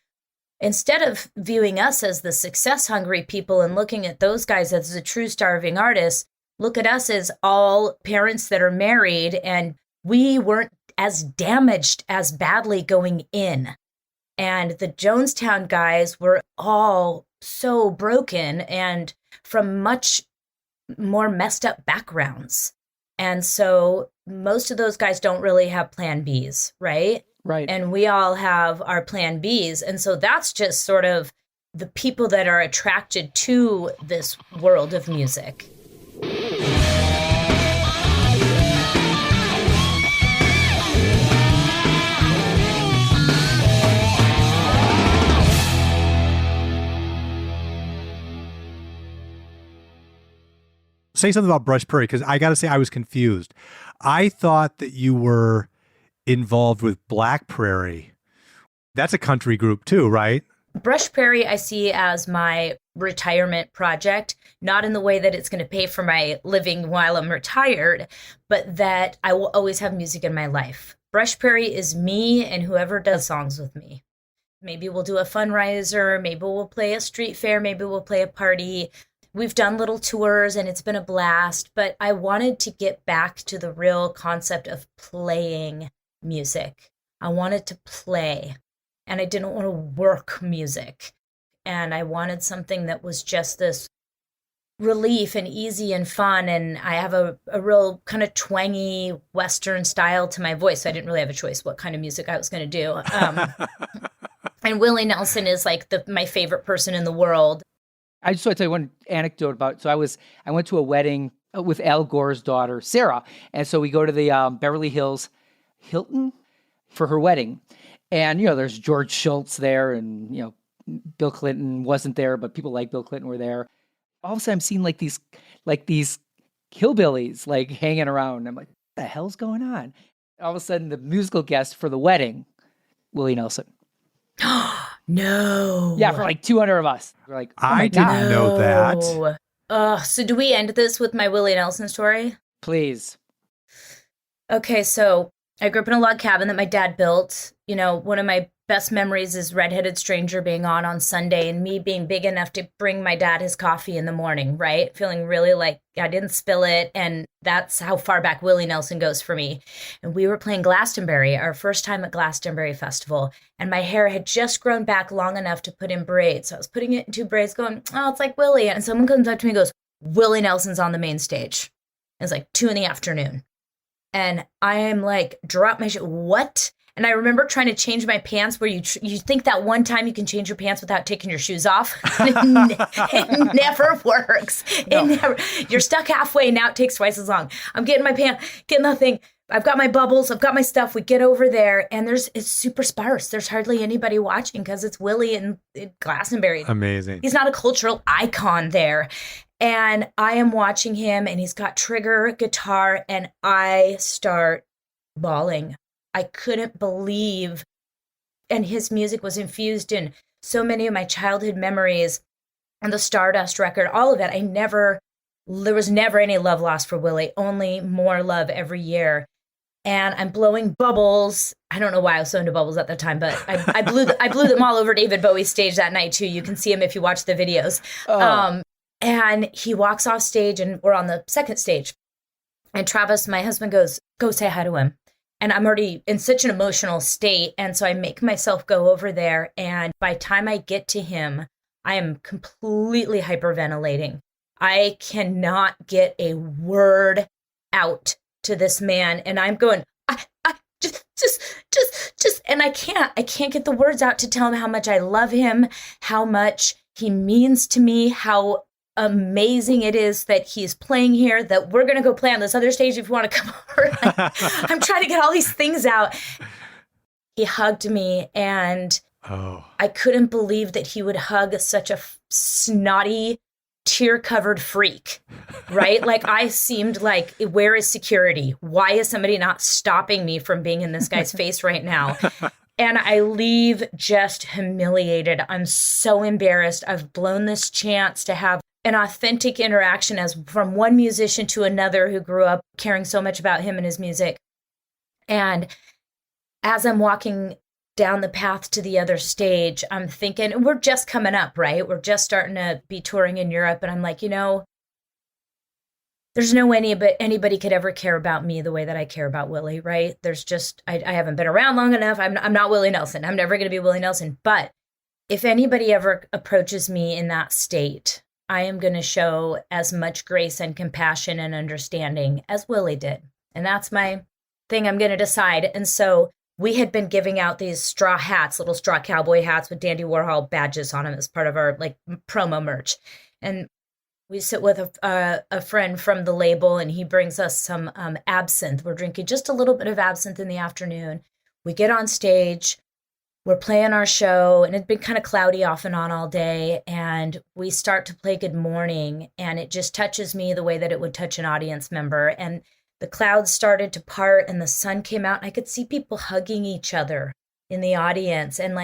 Speaker 2: instead of viewing us as the success hungry people and looking at those guys as the true starving artists, look at us as all parents that are married and we weren't as damaged as badly going in. And the Jonestown guys were all so broken and from much more messed up backgrounds. And so most of those guys don't really have plan Bs, right?
Speaker 1: Right.
Speaker 2: And we all have our plan Bs. And so that's just sort of the people that are attracted to this world of music.
Speaker 3: Say something about Brush Prairie, because I got to say I was confused. I thought that you were involved with Black Prairie. That's a country group too, right?
Speaker 2: Brush Prairie I see as my retirement project, not in the way that it's going to pay for my living while I'm retired, but that I will always have music in my life. Brush Prairie is me and whoever does songs with me. Maybe we'll do a fundraiser, maybe we'll play a street fair, maybe we'll play a party. We've done little tours and it's been a blast, but I wanted to get back to the real concept of playing music. I wanted to play and I didn't want to work music. And I wanted something that was just this relief and easy and fun. And I have a real kind of twangy Western style to my voice. So I didn't really have a choice what kind of music I was going to do. And Willie Nelson is like my favorite person in the world.
Speaker 1: I just want to tell you one anecdote about it. So I went to a wedding with Al Gore's daughter, Sarah. And so we go to the Beverly Hills Hilton for her wedding. And, there's George Schultz there and, Bill Clinton wasn't there, but people like Bill Clinton were there. All of a sudden I'm seeing like these hillbillies like hanging around. I'm like, what the hell's going on? All of a sudden the musical guest for the wedding, Willie Nelson.
Speaker 2: No.
Speaker 1: Yeah, for like 200 of us. We're like, oh
Speaker 3: I didn't know that.
Speaker 2: So do we end this with my Willie Nelson story?
Speaker 1: Please.
Speaker 2: Okay, so I grew up in a log cabin that my dad built. One of my best memories is Redheaded Stranger being on Sunday and me being big enough to bring my dad his coffee in the morning, right? Feeling really like I didn't spill it. And that's how far back Willie Nelson goes for me. And we were playing Glastonbury, our first time at Glastonbury Festival. And my hair had just grown back long enough to put in braids. So I was putting it in 2 braids going, oh, it's like Willie. And someone comes up to me and goes, Willie Nelson's on the main stage. It's like 2 p.m. And I am like, drop my shit. What? And I remember trying to change my pants where you think that one time you can change your pants without taking your shoes off. It never works. No. You're stuck halfway and now it takes twice as long. I'm getting my pants, getting the thing. I've got my bubbles. I've got my stuff. We get over there and it's super sparse. There's hardly anybody watching because it's Willie and Glastonbury.
Speaker 3: Amazing.
Speaker 2: He's not a cultural icon there. And I am watching him and he's got trigger guitar and I start bawling. I couldn't believe, and his music was infused in so many of my childhood memories and the Stardust record, all of it. There was never any love lost for Willie, only more love every year. And I'm blowing bubbles. I don't know why I was so into bubbles at the time, but I blew them all over David Bowie's stage that night too. You can see him if you watch the videos. Oh. And he walks off stage and we're on the second stage. And Travis, my husband, goes, go say hi to him. And I'm already in such an emotional state. And so I make myself go over there. And by the time I get to him, I am completely hyperventilating. I cannot get a word out to this man. And I'm going, just, and I can't get the words out to tell him how much I love him, how much he means to me, how amazing it is that he's playing here, that we're going to go play on this other stage if you want to come over. I'm trying to get all these things out. He hugged me and I couldn't believe that he would hug such a snotty, tear-covered freak, right? Like I seemed like, where is security? Why is somebody not stopping me from being in this guy's face right now? And I leave just humiliated. I'm so embarrassed. I've blown this chance to have an authentic interaction as from one musician to another who grew up caring so much about him and his music. And as I'm walking down the path to the other stage, I'm thinking, we're just coming up, right? We're just starting to be touring in Europe. And I'm like, there's no way anybody could ever care about me the way that I care about Willie, right? There's just, I haven't been around long enough. I'm not Willie Nelson. I'm never going to be Willie Nelson. But if anybody ever approaches me in that state, I am going to show as much grace and compassion and understanding as Willie did. And that's my thing I'm going to decide. And so we had been giving out these straw hats, little straw cowboy hats with Dandy Warhol badges on them as part of our promo merch. And we sit with a friend from the label and he brings us some absinthe. We're drinking just a little bit of absinthe in the afternoon. We get on stage. We're playing our show, and it'd been kind of cloudy off and on all day, and we start to play Good Morning, and it just touches me the way that it would touch an audience member, and the clouds started to part, and the sun came out, and I could see people hugging each other in the audience, and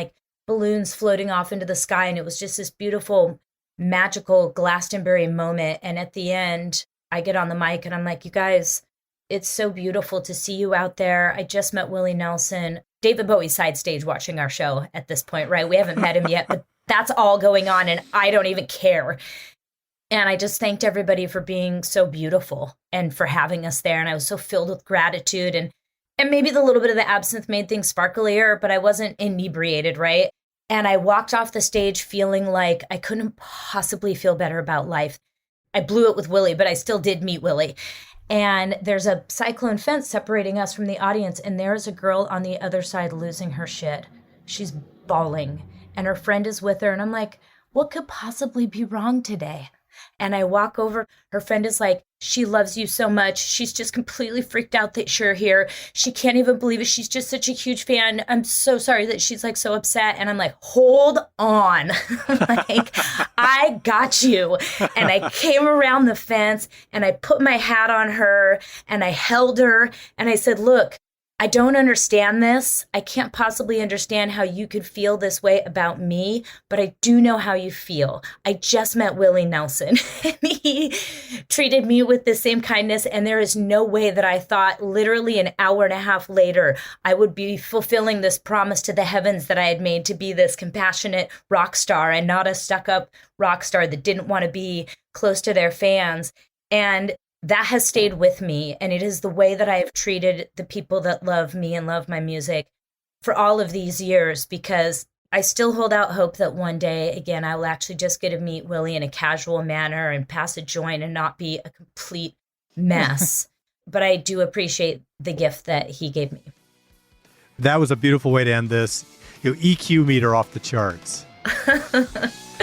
Speaker 2: balloons floating off into the sky, and it was just this beautiful, magical Glastonbury moment, and at the end, I get on the mic, and I'm like, you guys, it's so beautiful to see you out there. I just met Willie Nelson. David Bowie's side stage watching our show at this point, right? We haven't met him yet, but that's all going on and I don't even care. And I just thanked everybody for being so beautiful and for having us there. And I was so filled with gratitude and maybe the little bit of the absinthe made things sparklier, but I wasn't inebriated, right? And I walked off the stage feeling like I couldn't possibly feel better about life. I blew it with Willie, but I still did meet Willie. And there's a cyclone fence separating us from the audience. And there's a girl on the other side losing her shit. She's bawling and her friend is with her. And I'm like, what could possibly be wrong today? And I walk over. Her friend is like, she loves you so much. She's just completely freaked out that you're here. She can't even believe it. She's just such a huge fan. I'm so sorry that she's so upset. And I'm like, hold on. I got you. And I came around the fence and I put my hat on her and I held her and I said, look, I don't understand this. I can't possibly understand how you could feel this way about me, but I do know how you feel. I just met Willie Nelson and he treated me with the same kindness. And there is no way that I thought literally an hour and a half later, I would be fulfilling this promise to the heavens that I had made to be this compassionate rock star and not a stuck-up rock star that didn't want to be close to their fans. And that has stayed with me, and it is the way that I have treated the people that love me and love my music for all of these years, because I still hold out hope that one day, again, I will actually just get to meet Willie in a casual manner and pass a joint and not be a complete mess. But I do appreciate the gift that he gave me.
Speaker 3: That was a beautiful way to end this. EQ meter off the charts.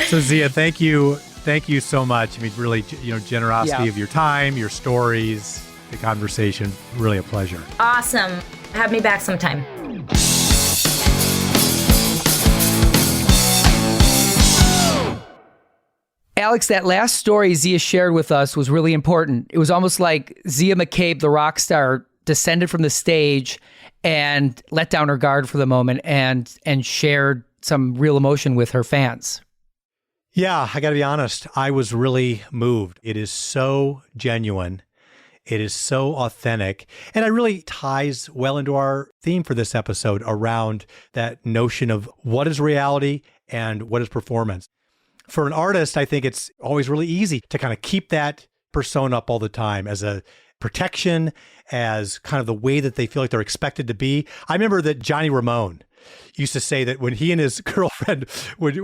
Speaker 3: So Zia, thank you. Thank you so much. I mean, really, generosity of your time, your stories, the conversation. Really a pleasure.
Speaker 2: Awesome. Have me back sometime.
Speaker 1: Alex, that last story Zia shared with us was really important. It was almost like Zia McCabe, the rock star, descended from the stage and let down her guard for the moment and shared some real emotion with her fans.
Speaker 3: Yeah, I got to be honest. I was really moved. It is so genuine. It is so authentic. And it really ties well into our theme for this episode around that notion of what is reality and what is performance. For an artist, I think it's always really easy to kind of keep that persona up all the time as a protection, as kind of the way that they feel like they're expected to be. I remember that Johnny Ramone used to say that when he and his girlfriend would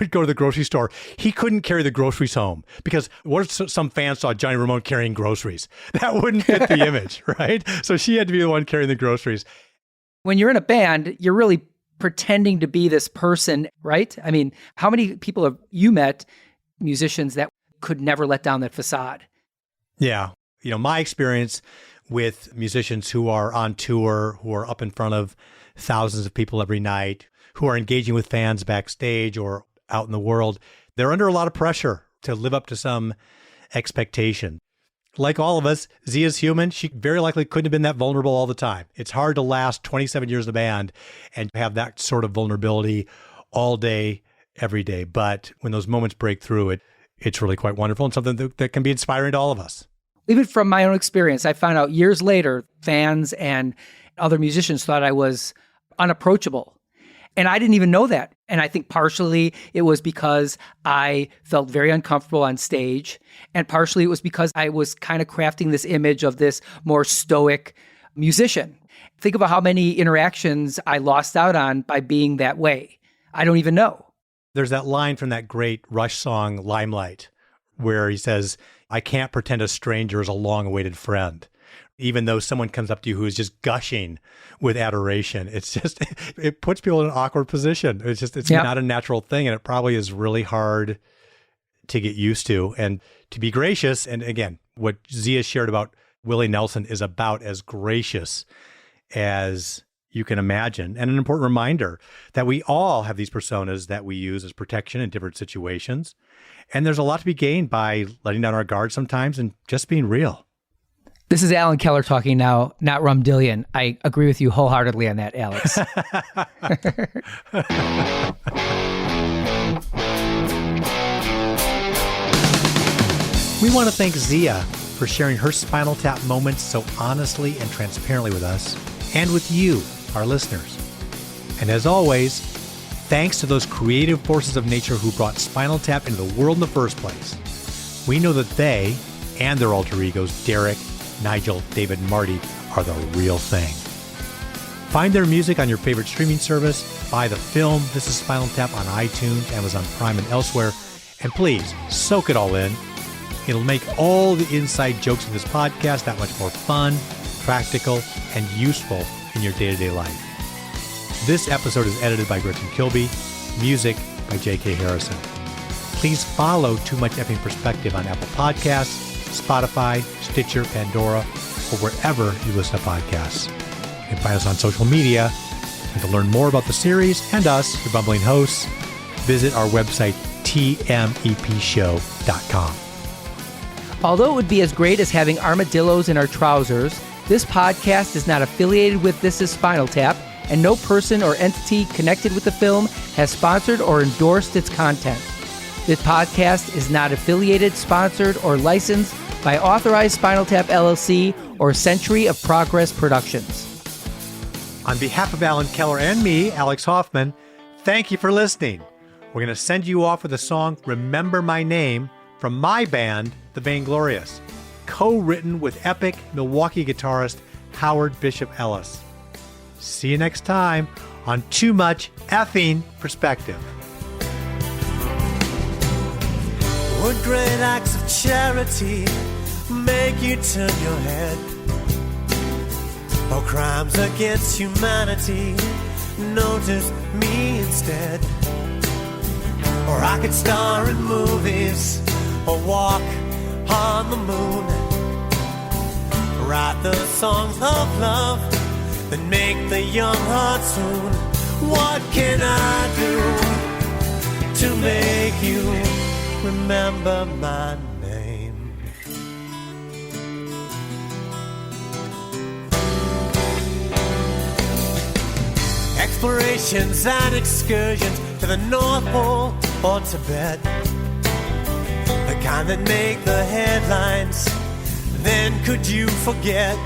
Speaker 3: go to the grocery store, he couldn't carry the groceries home because what if some fans saw Johnny Ramone carrying groceries? That wouldn't fit the image, right? So she had to be the one carrying the groceries.
Speaker 1: When you're in a band, you're really pretending to be this person, right? I mean, how many people have you met, musicians that could never let down that facade?
Speaker 3: Yeah. My experience with musicians who are on tour, who are up in front of thousands of people every night, who are engaging with fans backstage or out in the world, they're under a lot of pressure to live up to some expectation. Like all of us, Zia's human. She very likely couldn't have been that vulnerable all the time. It's hard to last 27 years in a band and have that sort of vulnerability all day, every day. But when those moments break through, it's really quite wonderful and something that can be inspiring to all of us.
Speaker 1: Even from my own experience, I found out years later, fans and other musicians thought I was unapproachable. And I didn't even know that. And I think partially it was because I felt very uncomfortable on stage. And partially it was because I was kind of crafting this image of this more stoic musician. Think about how many interactions I lost out on by being that way. I don't even know.
Speaker 3: There's that line from that great Rush song, Limelight, where he says, I can't pretend a stranger is a long-awaited friend. Even though someone comes up to you who is just gushing with adoration, it puts people in an awkward position. It's not a natural thing. And it probably is really hard to get used to and to be gracious. And again, what Zia shared about Willie Nelson is about as gracious as you can imagine. And an important reminder that we all have these personas that we use as protection in different situations. And there's a lot to be gained by letting down our guard sometimes and just being real.
Speaker 1: This is Alan Keller talking now, not Rum Dillion. I agree with you wholeheartedly on that, Alex.
Speaker 3: We want to thank Zia for sharing her Spinal Tap moments so honestly and transparently with us and with you, our listeners. And as always, thanks to those creative forces of nature who brought Spinal Tap into the world in the first place. We know that they and their alter egos, Derek, Nigel, David, and Marty, are the real thing. Find their music on your favorite streaming service, buy the film This is Spinal Tap on iTunes, Amazon Prime, and elsewhere, and please soak it all in. It'll make all the inside jokes in this podcast that much more fun, practical, and useful in your day-to-day life. This episode is edited by Gretchen Kilby, music by J.K. Harrison. Please follow Too Much Effing Perspective on Apple Podcasts, Spotify, Stitcher, Pandora, or wherever you listen to podcasts. You can find us on social media. And to learn more about the series and us, your bumbling hosts, visit our website, TMEPshow.com.
Speaker 1: Although it would be as great as having armadillos in our trousers, This podcast is not affiliated with This Is Spinal Tap, and no person or entity connected with the film has sponsored or endorsed its content. This podcast is not affiliated, sponsored, or licensed by Authorized Spinal Tap LLC or Century of Progress Productions.
Speaker 3: On behalf of Alan Keller and me, Alex Hoffman, thank you for listening. We're going to send you off with a song, Remember My Name, from my band, The Vainglorious, co-written with epic Milwaukee guitarist Howard Bishop Ellis. See you next time on Too Much Effing Perspective.
Speaker 6: Would great acts of charity make you turn your head? Or crimes against humanity notice me instead? Or I could star in movies or walk on the moon, write the songs of love that make the young heart swoon. What can I do to make you remember my name? Explorations and excursions to the North Pole or Tibet, the kind that make the headlines, then could you forget?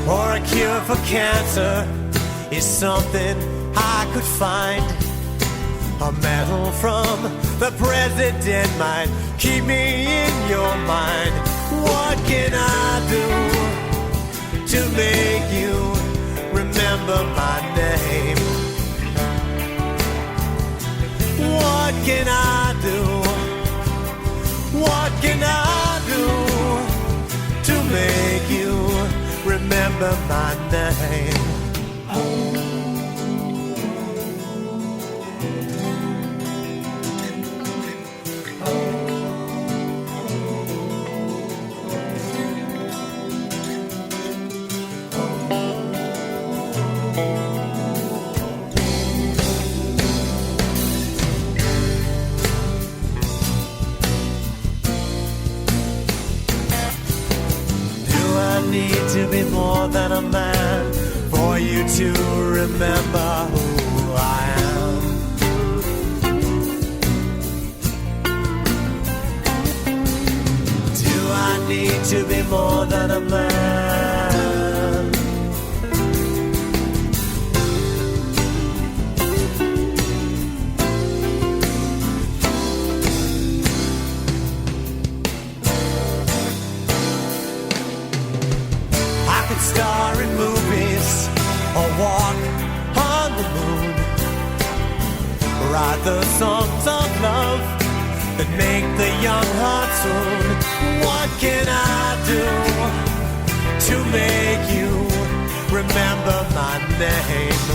Speaker 6: Or a cure for cancer is something I could find. A medal from the president might keep me in your mind. What can I do to make you remember my name? What can I do? What can I do to make you remember my name? To be more than a man, for you to remember who I am. Do I need to be more than a man? Star in movies or walk on the moon, write the songs of love that make the young heart swoon. What can I do to make you remember my name?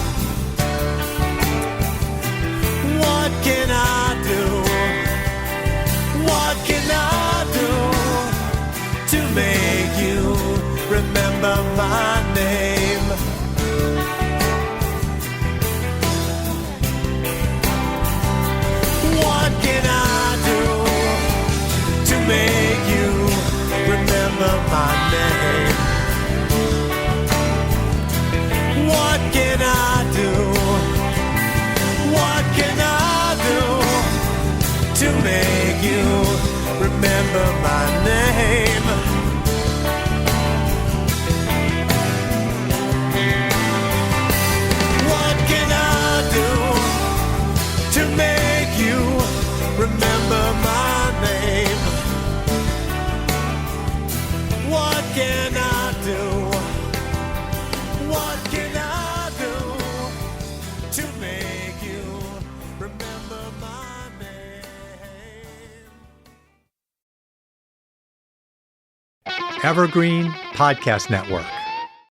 Speaker 6: What can I do? What can I do to make you remember my name? What can I do to make you remember my name? What can I do? What can I do to make you remember my name? Remember my name. What can I do? What can I do to make you remember my name?
Speaker 3: Evergreen Podcast Network.